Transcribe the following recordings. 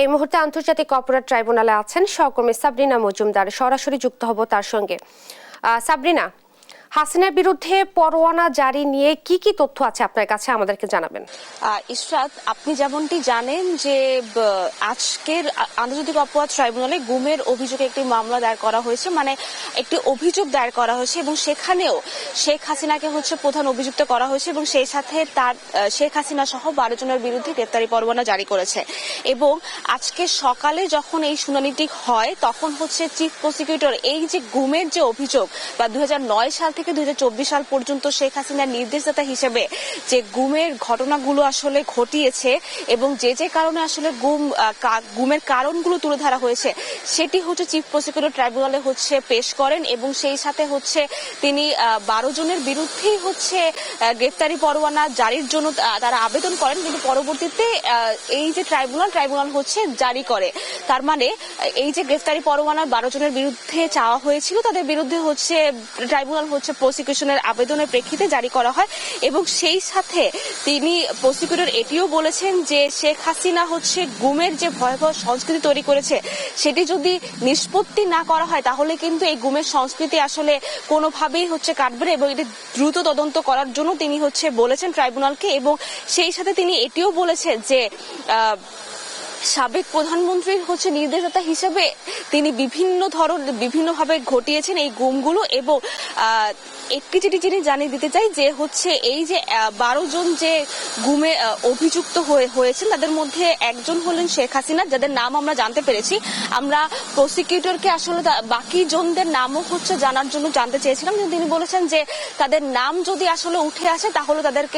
এই মুহূর্তে আন্তর্জাতিক অপরাধ ট্রাইব্যুনালে আছেন সহকর্মী সাবরিনা মজুমদার। সরাসরি যুক্ত হব তার সঙ্গে। সাবরিনা, হাসিনার বিরুদ্ধে পরোয়ানা জারি নিয়ে কি কি তথ্য আছে আপনার কাছে, আমাদেরকে জানাবেন। ইশরাত, আপনি যেমনটি জানেন যে আজকের আন্তর্জাতিক অপরাধ ট্রাইব্যুনালে গুমের অভিযোগে একটি মামলা দায়ের করা হয়েছে, মানে একটি অভিযোগ দায়ের করা হয়েছে এবং সেখানেও শেখ হাসিনাকে প্রধান অভিযুক্ত করা হয়েছে এবং সেই সাথে তার শেখ হাসিনা সহ 12 জনের বিরুদ্ধে গ্রেপ্তারি পরোয়ানা জারি করেছে। এবং আজকে সকালে যখন এই শুনানিটি হয় তখন চিফ প্রসিকিউটর এই যে গুমের যে অভিযোগ বা 2009 সাল থেকে 2024 সাল পর্যন্ত শেখ হাসিনার নির্দেশদাতা হিসেবে যে গুমের ঘটনাগুলো আসলে ঘটিয়েছে এবং যে যে কারণে আসলে গুমের কারণগুলো তুলে ধরা হয়েছে সেটি চিফ প্রসিকিউটর ট্রাইব্যুনালে পেশ করেন এবং সেই সাথে তিনি 12 জনের বিরুদ্ধেই গ্রেফতারি পরোয়ানা জারির জন্য তারা আবেদন করেন, কিন্তু পরবর্তীতে এই যে ট্রাইব্যুনাল জারি করে। তার মানে এই যে গ্রেফতারি পরোয়ানা 12 জনের বিরুদ্ধে চাওয়া হয়েছিল তাদের বিরুদ্ধে ট্রাইব্যুনাল প্রসিকিউশনের আবেদনের প্রেক্ষিতে জারি করা হয় এবং সেই সাথে তিনি প্রসিকিউটর এটিও বলেছেন যে শেখ হাসিনা গুমের যে ভয়াবহ সংস্কৃতি তৈরি করেছে সেটি যদি নিষ্পত্তি না করা হয় তাহলে কিন্তু এই গুমের সংস্কৃতি আসলে কোনোভাবেই কাটবে না এবং এটি দ্রুত তদন্ত করার জন্য তিনি বলেছেন ট্রাইব্যুনালকে। এবং সেই সাথে তিনি এটিও বলেছেন যে সাবেক প্রধানমন্ত্রীর নির্দেশদাতা হিসেবে তিনি বিভিন্নভাবে ঘটিয়েছেন এই গুমগুলো। এবং একটি যেটি যিনি জানিয়ে দিতে চাই যে এই যে 12 জন যে গুমে অভিযুক্ত হয়েছেন তাদের মধ্যে একজন হলেন শেখ হাসিনা, যাদের নাম আমরা জানতে পেরেছি। আমরা প্রসিকিউটরকে আসলে বাকি জনদের নামও জানার জন্য জানতে চেয়েছিলাম, কিন্তু তিনি বলেছেন যে তাদের নাম যদি আসলে উঠে আসে তাহলে তাদেরকে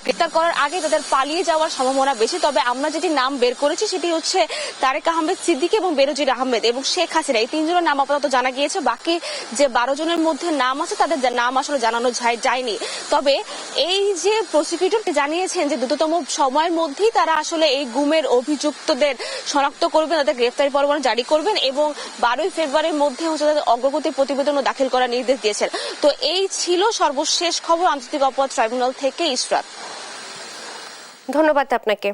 গ্রেফতার করার আগে তাদের পালিয়ে যাওয়ার সম্ভাবনা বেশি। তবে আমরা যেটি নাম বের করেছি সেটি তারেক আহমেদ সিদ্দিকী এবং বেনজির আহমেদ এবং শেখ হাসিনা, এই 3 জনের নাম আপাতত জানা গিয়েছে। বাকি যে 12 জনের মধ্যে নাম আছে তাদের নাম আসলে জানানো যায়নি। তবে এই যে প্রসিকিউটর জানিয়েছেন যে দ্রুততম সময়ের মধ্যেই তারা আসলে এই গুমের অভিযুক্তদের শনাক্ত করবেন, তাদের গ্রেফতারি পরোয়ানা জারি করবেন এবং 12 ফেব্রুয়ারির মধ্যে তাদের অগ্রগতি প্রতিবেদনও দাখিল করার নির্দেশ দিয়েছেন। তো এই ছিল সর্বশেষ খবর আন্তর্জাতিক অপরাধ ট্রাইব্যুনাল থেকে। ইশরাত, ধন্যবাদ আপনাকে।